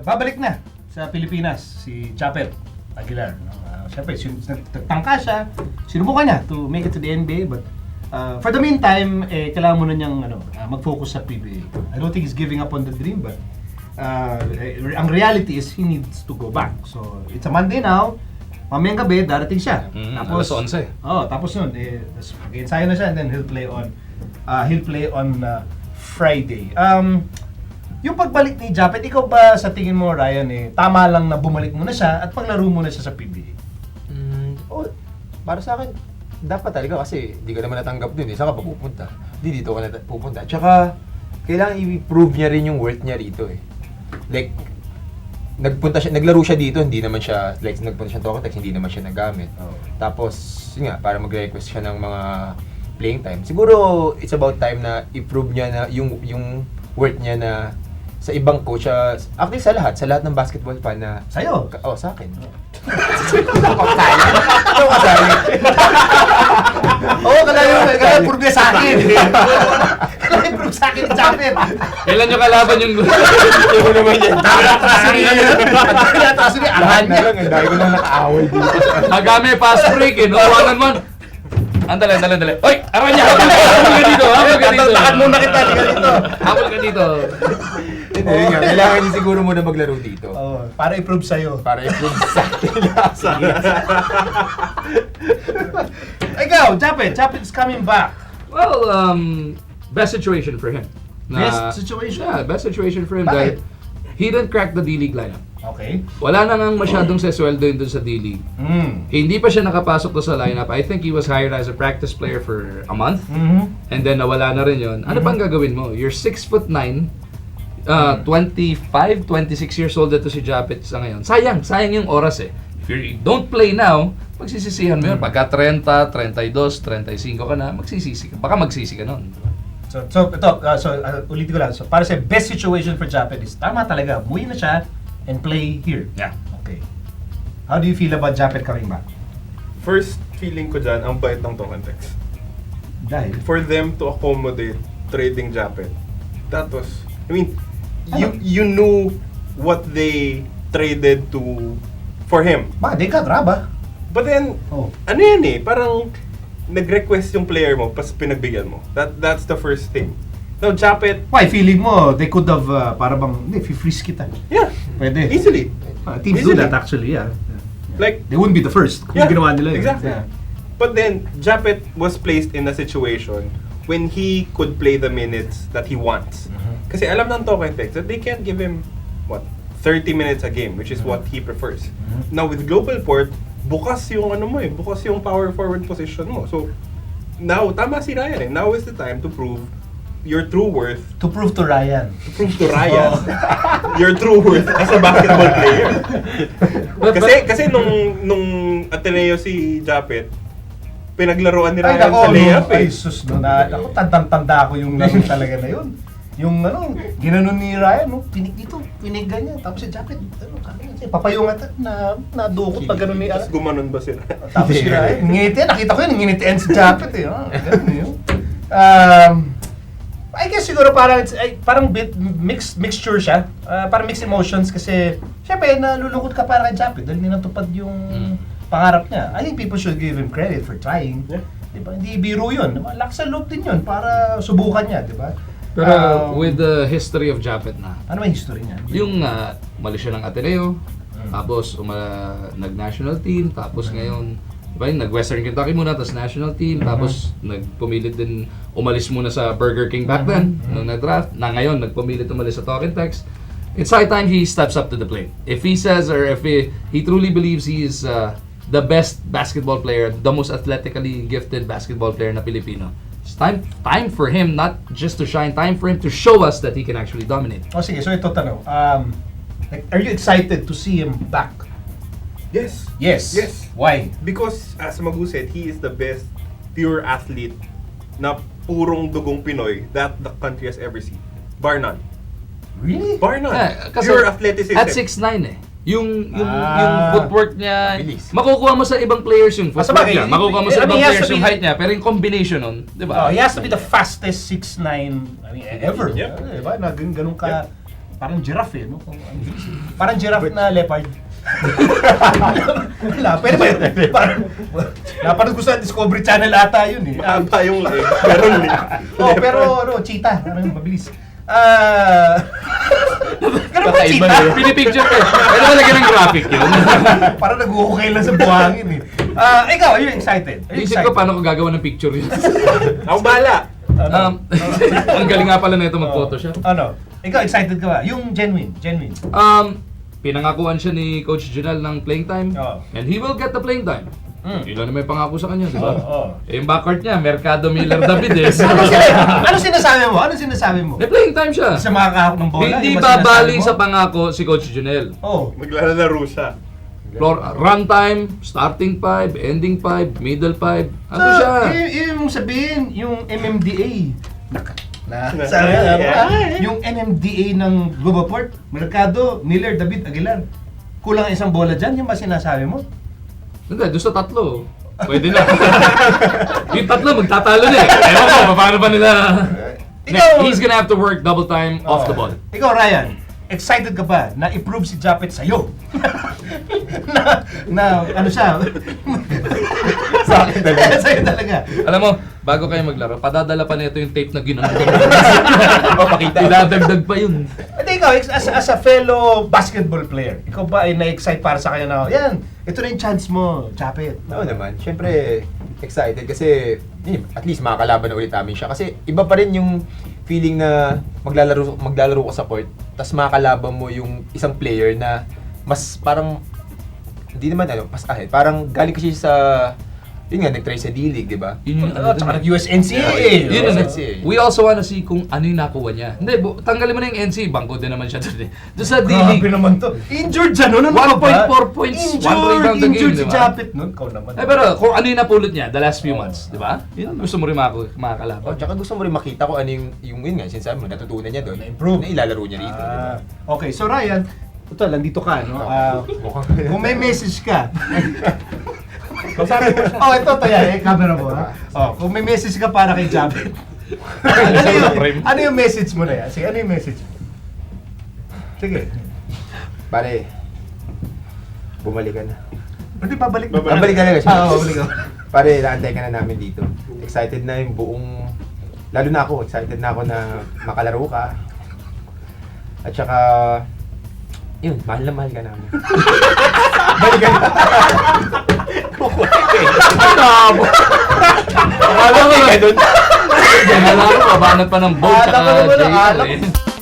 Babalik na sa Pilipinas si Chapel Aguilar. No? Siyempre, nagtangka siya. Sinubukan niya to make it to the NBA, but for the meantime, kailangan mo na niyang mag-focus sa PBA. I don't think he's giving up on the dream, but ang reality is he needs to go back. So, it's a Monday now. Mamayang gabi, darating siya. Tapos 11. Tapos nun, mag-ensayo na siya and then he'll play on Friday. Yung pagbalik ni Japet, ikaw ba sa tingin mo, Ryan, tama lang na bumalik mo na siya at paglaro mo na siya sa PBA? Para sa akin, dapat talaga kasi di ka naman natanggap dun Saan ka pa pupunta? Di dito ka na pupunta. Tsaka, kailangan i-prove niya rin yung worth niya rito Like, naglaro siya dito, hindi naman siya, like nagpunta siya Tokatex, hindi naman siya nagamit. Tapos, yun nga, para mag-request siya ng mga playing time. Siguro, it's about time na i-prove niya na yung worth niya na sa ibang coach, actually sa lahat ng basketball fan na... Sa'yo? Sa akin. Kapagkaya. Ito kasali. Kailangan prove niya sa akin. Kailangan prove sa akin ni Japet. Kailan nyo kalaban yung... Ito naman yan. Lahat na lang, ang dahil ko na nakaaway dito. Agame, fast break no? 1-on-1. Andale. Oy! Aran niya! Habol ka dito! Tatakad muna kita, di ka dito. Habol ka dito! Hindi nga, kailangan niya siguro muna maglaro dito. Para i-prove sa'yo. Para i-prove sa akin. Ikaw, Japet's coming back. Well, best situation for him. Best situation? Yeah, best situation for him. Bakit? Dahil he didn't crack the D-League lineup. Okay. Wala na nang masyadong sesweldo yun dun sa D-League. Hindi pa siya nakapasok to sa lineup. I think he was hired as a practice player for a month. And then nawala na rin yun. Ano bang gagawin mo? You're 6'9", 25, 26 years old na to si Japet sa ngayon. Sayang yung oras If you don't play now, magsisisihan mo yun. Pagka 30, 32, 35 ka na, magsisisi ka. Baka magsisi ka nun. So ulitin ko lang. So, para sa best situation for Japet is, tama talaga, umuwi na siya and play here. Yeah. Okay. How do you feel about Japet coming back? First feeling ko dyan, ang bait ng Tokatex. Dahil? For them to accommodate trading Japet, that was, you knew what they traded for him. They got Raba. But then, ano yan parang nag-request yung player mo, pas pinagbigyan mo. That's the first thing. Now, Japet, Why, feeling mo, they could have, para bang, freeze kita. yeah, Pwede. easily. Teams do that actually, yeah. Like, They wouldn't be the first kung Yeah, ginawa nila. exactly. Yeah. But then, Japet was placed in a situation when he could play the minutes that he wants. Kasi alam ng Tokatex that they can't give him, 30 minutes a game, which is what he prefers. Now, with Global Port, bukas yung bukas yung power forward position mo. So, now, tama si Ryan Now is the time to prove your true worth. To prove to Ryan. Your true worth as a basketball player. kasi nung Ateneo si Japet, pinaglaruan ni Ryan sa layup Ay, sus, ako tandang-tanda ko yung laro talaga na yun. Yung ginanon ni Ryan, pinig dito, pinig ganyan. Tapos si Japet, papayungan na dukot pag gano'n ni Tapos gumanon ba si Ryan? Tapos si Ryan, ngiti, nakita ko yun, ngitian si Japet ganun yun. I guess siguro parang mixture siya. Parang mixed emotions kasi syempre nalulungkot ka para kay Japet dahil hindi natupad yung pangarap niya. I think people should give him credit for trying. Yeah. Diba? Hindi biro yun. Lakas sa loob din yun para subukan niya, di ba? Pero with the history of Japet na, Ano ba yung history niya? yung mali siya ng Ateneo, tapos nag-national team, tapos ngayon, diba, nag-Western Kentucky muna, tapos national team, tapos nagpumilit din, umalis muna sa Burger King back then, nung nag-draft, na ngayon, nagpumilit umalis sa Tokatex. It's high time he steps up to the plate. If he says, or if he truly believes he is the best basketball player, the most athletically gifted basketball player na Pilipino, it's time for him not just to shine, time for him to show us that he can actually dominate. Sige, so ito tanong. Are you excited to see him back? Yes. Yes. Why? Because, as Magu said, he is the best pure athlete na purong dugong Pinoy that the country has ever seen. Bar none. Really? Bar none. Yeah, kasi Pure athleticism. At 6'9" yung footwork niya, Bilis. makukuha mo sa ibang players yung Sa footwork bagay, niya, makukuha mo I sa mean, ibang he has players to yung be- height niya, pero yung combination nun, di ba? He has to be the fastest 6'9", I mean, ever. Yep. Diba? Na ganun ka, parang giraffe no? Parang giraffe na leopard. Wala, pwede ba yun? Parang, napanood ko sa Discovery Channel ata yun eh. Mahaba yung leg. Pero Pero cheetah, parang mabilis. Ganun ba Kakaiba cheetah? yun. Pinipicture ko. Pwede ba lagyan ng graphic yun? Parang nag-uukay lang sa buhangin eh. Ikaw, are you excited? Are you Isip ko paano ko gagawa ng picture yun. Ako bala. Ang galing nga pala na ito mag-photoshop. Ano? Ikaw, excited ka ba? Yung genuine. Pinangakuan siya ni Coach Junal ng playing time. Oo. And he will get the playing time. Ilan na may pangako sa kanya, di ba? Oo. Eh, yung backcourt niya, Mercado, Miller, David eh. Ano sinasabi mo? Ano sinasabi mo? May playing time siya. Sa makakahawak ng bola? Hindi yung ba babali sinasabi sa mo? pangako si Coach Junel. Oh. Maglalaro siya. Run time, starting 5, ending 5, middle 5. Ano So, siya? yung mong sabihin, yung MMDA. Yeah. Yung MMDA ng Globaport, Mercado, Miller, David, Aguilar. Kulang isang bola dyan, yung ba sinasabi mo? Hindi, doon sa tatlo. Pwede na. Yung tatlo, magtatalo na eh. Ewan ko, paano pa nila... Ikaw- He's gonna have to work double time off the ball. Ikaw, Ryan, excited ka ba na i-prove si Japet sa'yo? na ano siya? Sa akin talaga. Sa'yo talaga. Alam mo, bago kayo maglaro, padadala pa nito yung tape na ginamit ko. Papakita. Idadagdag pa yun. Hindi ikaw, as a fellow basketball player, ikaw ba ay na-excite para sa kanya na, yan, ito na yung chance mo, Japet. Oo naman. Siyempre, excited kasi at least makakalaban na ulit namin siya. Kasi iba pa rin yung feeling na maglalaro ka sa court, tapos makakalaban mo yung isang player na mas parang, hindi naman pas ahead. Parang galing kasi sa, yun nga, nag-try sa D-League, di ba? Yun yung Tsaka nag-USNCAA. Yeah, Yun, Oo. ano, we also wanna see kung ano yung nakuha niya. Hindi, tanggalin mo na yung NC, bangko din naman siya doon eh. Doon sa D-League, Grabe naman to. Injured siya nun. Ano ka ba? 1.4 points, one rebound a game, Injured si di ba? Japet nun. Ikaw naman. eh pero kung ano yung napulot niya the last few months, di ba? Yun, gusto mo rin makakalaban. Oh, tsaka gusto mo rin makita kung ano yung yun nga, sinasabi mo, natutunan niya doon. Na-improve. Na ilalaro niya rito. di ba? Okay, so Ryan, ito, nandito ka, no? Mukhang- Kung may message ka, oh, ito, camera mo, ha? Oh, kung may message ka para kay Japet. ano yung message mo na yan? Sige, ano yung message mo? Sige. Pare, bumalik ka na. Hindi, babalik mo. Babalik ka na siya. Babalik ka. Pare, naantay ka na namin dito. Excited na yung buong, lalo na ako, excited na ako na makalaro ka. At saka, yun, mahal na mahal ka namin. Balik ka na. Akala ko, mabanat pa ng bolt Akala ko tsaka naman, Jay. akala ko.